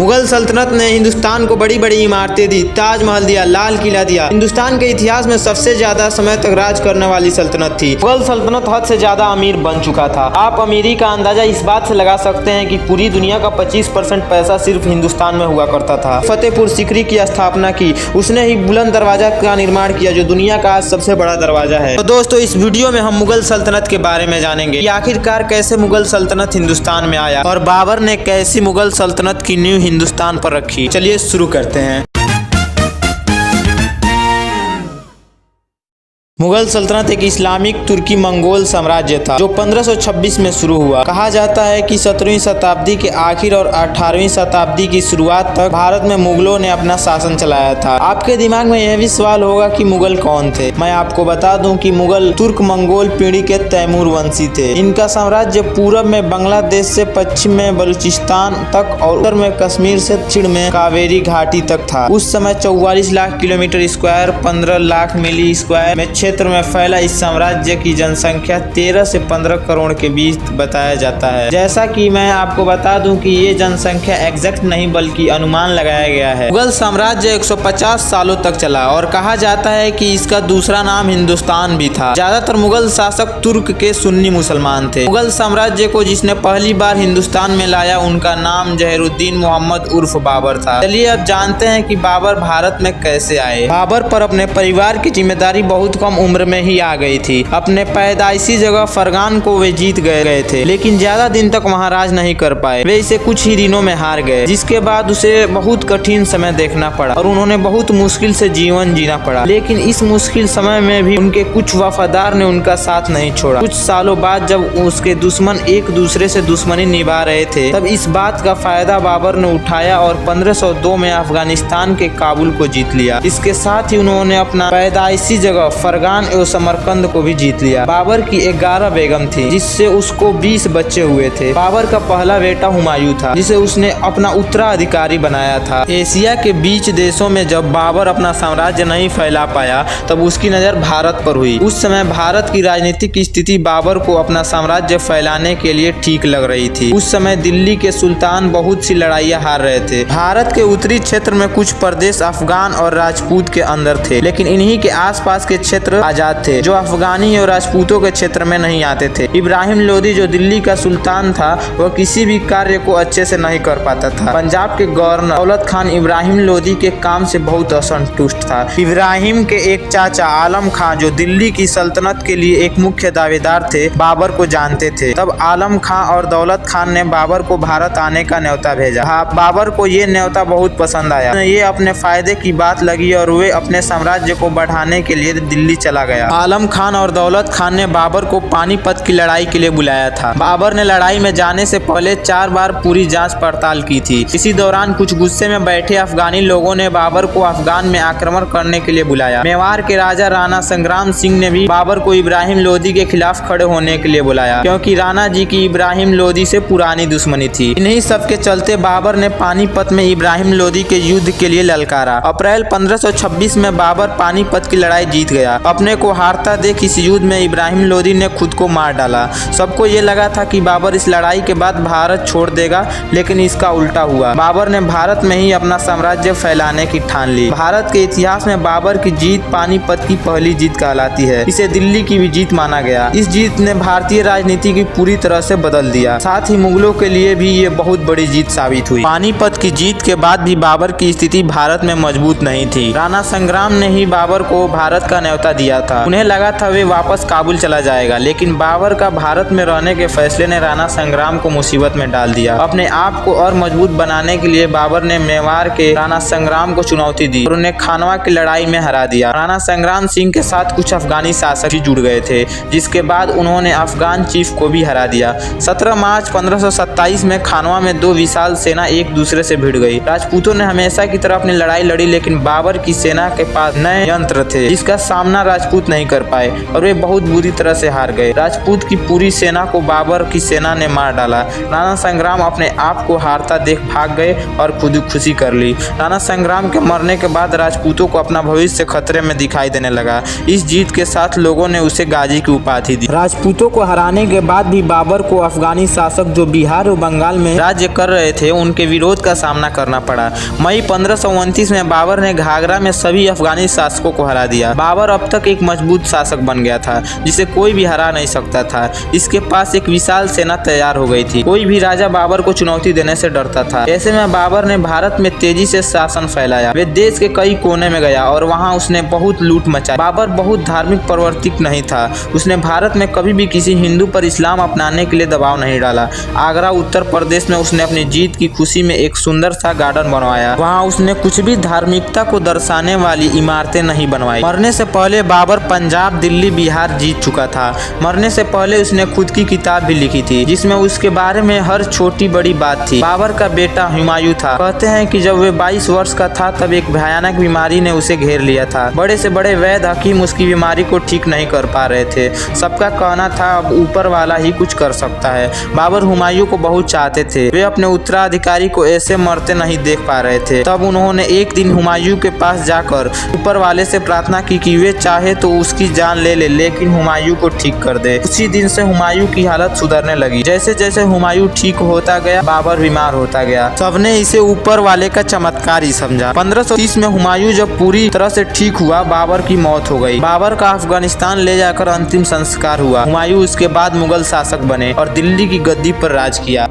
मुगल सल्तनत ने हिंदुस्तान को बड़ी बड़ी इमारतें दी, ताजमहल दिया, लाल किला दिया। हिंदुस्तान के इतिहास में सबसे ज्यादा समय तक राज करने वाली सल्तनत थी। मुगल सल्तनत हद से ज्यादा अमीर बन चुका था। आप अमीरी का अंदाजा इस बात से लगा सकते हैं कि पूरी दुनिया का 25% पैसा सिर्फ हिंदुस्तान में हुआ करता था। फतेहपुर सीकरी की स्थापना की, उसने ही बुलंद दरवाजा का निर्माण किया जो दुनिया का आज सबसे बड़ा दरवाजा है। तो दोस्तों, इस वीडियो में हम मुगल सल्तनत के बारे में जानेंगे कि आखिरकार कैसे मुगल सल्तनत हिंदुस्तान में आया और बाबर ने कैसी मुगल सल्तनत की नींव हिंदुस्तान पर रखी। चलिए शुरू करते हैं। मुगल सल्तनत एक इस्लामिक तुर्की मंगोल साम्राज्य था जो 1526 में शुरू हुआ। कहा जाता है कि 17वीं शताब्दी के आखिर और 18वीं शताब्दी की शुरुआत तक भारत में मुगलों ने अपना शासन चलाया था। आपके दिमाग में यह भी सवाल होगा कि मुगल कौन थे। मैं आपको बता दूं कि मुगल तुर्क मंगोल पीढ़ी के तैमूर वंशी थे। इनका साम्राज्य पूरब में बांग्लादेश से पश्चिम में बलूचिस्तान तक और उत्तर में कश्मीर से दक्षिण में कावेरी घाटी तक था। उस समय 44 लाख किलोमीटर स्क्वायर 15 लाख मील स्क्वायर में क्षेत्र में फैला इस साम्राज्य की जनसंख्या 13 से 15 करोड़ के बीच बताया जाता है। जैसा कि मैं आपको बता दूं कि ये जनसंख्या एग्जैक्ट नहीं बल्कि अनुमान लगाया गया है। मुगल साम्राज्य 150 सालों तक चला और कहा जाता है कि इसका दूसरा नाम हिंदुस्तान भी था। ज्यादातर मुगल शासक तुर्क के सुन्नी मुसलमान थे। मुगल साम्राज्य को जिसने पहली बार हिंदुस्तान में लाया उनका नाम जहीरुद्दीन मोहम्मद उर्फ बाबर था। चलिए अब जानते हैं कि बाबर भारत में कैसे आए। बाबर पर अपने परिवार की जिम्मेदारी बहुत कम उम्र में ही आ गई थी। अपने पैदाइशी जगह फरगान को वे जीत गए थे, लेकिन ज्यादा दिन तक वहां राज नहीं कर पाए। वे इसे कुछ ही दिनों में हार गए, जिसके बाद उसे बहुत कठिन समय देखना पड़ा और उन्होंने बहुत मुश्किल से जीवन जीना पड़ा। लेकिन इस मुश्किल समय में भी उनके कुछ वफादार ने उनका साथ नहीं छोड़ा। कुछ सालों बाद जब उसके दुश्मन एक दूसरे से दुश्मनी निभा रहे थे, तब इस बात का फायदा बाबर ने उठाया और 1502 में अफगानिस्तान के काबुल को जीत लिया। इसके साथ ही उन्होंने अपना पैदाइशी जगह फरगान एवं समरकंद को भी जीत लिया। बाबर की 11 बेगम थी, जिससे उसको 20 बच्चे हुए थे। बाबर का पहला बेटा हुमायूं था, जिसे उसने अपना उत्तराधिकारी बनाया था। एशिया के बीच देशों में जब बाबर अपना साम्राज्य नहीं फैला पाया, तब उसकी नजर भारत पर हुई। उस समय भारत की राजनीतिक स्थिति बाबर को अपना साम्राज्य फैलाने के लिए ठीक लग रही थी। उस समय दिल्ली के सुल्तान बहुत सी लड़ाइयां हार रहे थे। भारत के उत्तरी क्षेत्र में कुछ प्रदेश अफगान और राजपूत के अंदर थे, लेकिन इन्हीं के आसपास के क्षेत्र आजाद थे जो अफगानी और राजपूतों के क्षेत्र में नहीं आते थे। इब्राहिम लोदी जो दिल्ली का सुल्तान था, वह किसी भी कार्य को अच्छे से नहीं कर पाता था। पंजाब के गवर्नर दौलत खान इब्राहिम लोदी के काम से बहुत असंतुष्ट था। इब्राहिम के एक चाचा आलम खान जो दिल्ली की सल्तनत के लिए एक मुख्य दावेदार थे, बाबर को जानते थे। तब आलम खान और दौलत खान ने बाबर को भारत आने का न्योता भेजा। बाबर को ये न्योता बहुत पसंद आया। ये अपने फायदे की बात लगी और वे अपने साम्राज्य को बढ़ाने के लिए दिल्ली चला गया। आलम खान और दौलत खान ने बाबर को पानीपत की लड़ाई के लिए बुलाया था। बाबर ने लड़ाई में जाने से पहले 4 बार पूरी जांच पड़ताल की थी। इसी दौरान कुछ गुस्से में बैठे अफगानी लोगों ने बाबर को अफगान में आक्रमण करने के लिए बुलाया। मेवाड़ के राजा राणा संग्राम सिंह ने भी बाबर को इब्राहिम लोदी के खिलाफ खड़े होने के लिए बुलाया, क्योंकि राणा जी की इब्राहिम लोदी से पुरानी दुश्मनी थी। इन्हीं सब के चलते बाबर ने पानीपत में इब्राहिम लोदी के युद्ध के लिए ललकारा। अप्रैल 1526 में बाबर पानीपत की लड़ाई जीत गया। अपने को हारता देख इस युद्ध में इब्राहिम लोदी ने खुद को मार डाला। सबको ये लगा था कि बाबर इस लड़ाई के बाद भारत छोड़ देगा, लेकिन इसका उल्टा हुआ। बाबर ने भारत में ही अपना साम्राज्य फैलाने की ठान ली। भारत के इतिहास में बाबर की जीत पानीपत की पहली जीत कहलाती है। इसे दिल्ली की भी जीत माना गया। इस जीत ने भारतीय राजनीति की पूरी तरह से बदल दिया। साथ ही मुगलों के लिए भी ये बहुत बड़ी जीत साबित हुई। पानीपत की जीत के बाद भी बाबर की स्थिति भारत में मजबूत नहीं थी। राणा संग्राम ने ही बाबर को भारत का न्योता दिया था। उन्हें लगा था वे वापस काबुल चला जाएगा, लेकिन बाबर का भारत में रहने के फैसले ने राणा संग्राम को मुसीबत में डाल दिया। अपने आप को और मजबूत बनाने के लिए बाबर ने मेवाड़ के राणा संग्राम को चुनौती दी और उन्हें खानवा की लड़ाई में हरा दिया। राणा संग्राम सिंह के साथ कुछ अफगानी शासक भी जुड़ गए थे, जिसके बाद उन्होंने अफगान चीफ को भी हरा दिया। 17 मार्च 1527 में खानवा में 2 विशाल सेना एक दूसरे से भिड़ गई। राजपूतों ने हमेशा की तरह अपनी लड़ाई लड़ी, लेकिन बाबर की सेना के पास नए यंत्र थे जिसका सामना राजपूत नहीं कर पाए और वे बहुत बुरी तरह से हार गए। राजपूत की पूरी सेना को बाबर की सेना ने मार डाला। राणा संग्राम अपने आप को हारता देख भाग गए और खुदकुशी कर ली। राणा संग्राम के मरने के बाद राजपूतों को अपना भविष्य खतरे में दिखाई देने लगा। इस जीत के साथ लोगों ने उसे गाजी की उपाधि दी। राजपूतों को हराने के बाद भी बाबर को अफगानी शासक जो बिहार और बंगाल में राज्य कर रहे थे उनके विरोध का सामना करना पड़ा। मई 1529 में बाबर ने घाघरा में सभी अफगानी शासकों को हरा दिया। बाबर अब तक एक मजबूत शासक बन गया था जिसे कोई भी हरा नहीं सकता था। इसके पास एक विशाल सेना तैयार हो गई थी। कोई भी राजा बाबर को चुनौती देने से डरता था। ऐसे में बाबर ने भारत में तेजी से शासन फैलाया। वे देश के कई कोने में गया और वहां उसने बहुत लूट मचाई। बाबर बहुत धार्मिक प्रवर्तिक नहीं था। उसने भारत में कभी भी किसी हिंदू पर इस्लाम अपनाने के लिए दबाव नहीं डाला। आगरा उत्तर प्रदेश में उसने अपनी जीत की खुशी में एक सुंदर सा गार्डन बनवाया। वहाँ उसने कुछ भी धार्मिकता को दर्शाने वाली इमारतें नहीं बनवाई। मरने से पहले बाबर पंजाब, दिल्ली, बिहार जीत चुका था। मरने से पहले उसने खुद की किताब भी लिखी थी जिसमें उसके बारे में हर छोटी बड़ी बात थी। बाबर का बेटा हुमायूं था। कहते हैं कि जब वे 22 वर्ष का था तब एक भयानक बीमारी ने उसे घेर लिया था। बड़े से बड़े वैद्य हकीम उसकी बीमारी को ठीक नहीं कर पा रहे थे। सबका कहना था अब ऊपर वाला ही कुछ कर सकता है। बाबर हुमायूं को बहुत चाहते थे। वे अपने उत्तराधिकारी को ऐसे मरते नहीं देख पा रहे थे। तब उन्होंने एक दिन हुमायूं के पास जाकर ऊपर वाले से प्रार्थना की कि वे चाहे तो उसकी जान ले लेकिन हुमायूं को ठीक कर दे। उसी दिन से हुमायूं की हालत सुधरने लगी। जैसे जैसे हुमायूं ठीक होता गया बाबर बीमार होता गया। सबने इसे ऊपर वाले का चमत्कार ही समझा। 1530 में हुमायूं जब पूरी तरह से ठीक हुआ बाबर की मौत हो गई। बाबर का अफगानिस्तान ले जाकर अंतिम संस्कार हुआ। हुमायूं उसके बाद मुगल शासक बने और दिल्ली की गद्दी पर राज किया।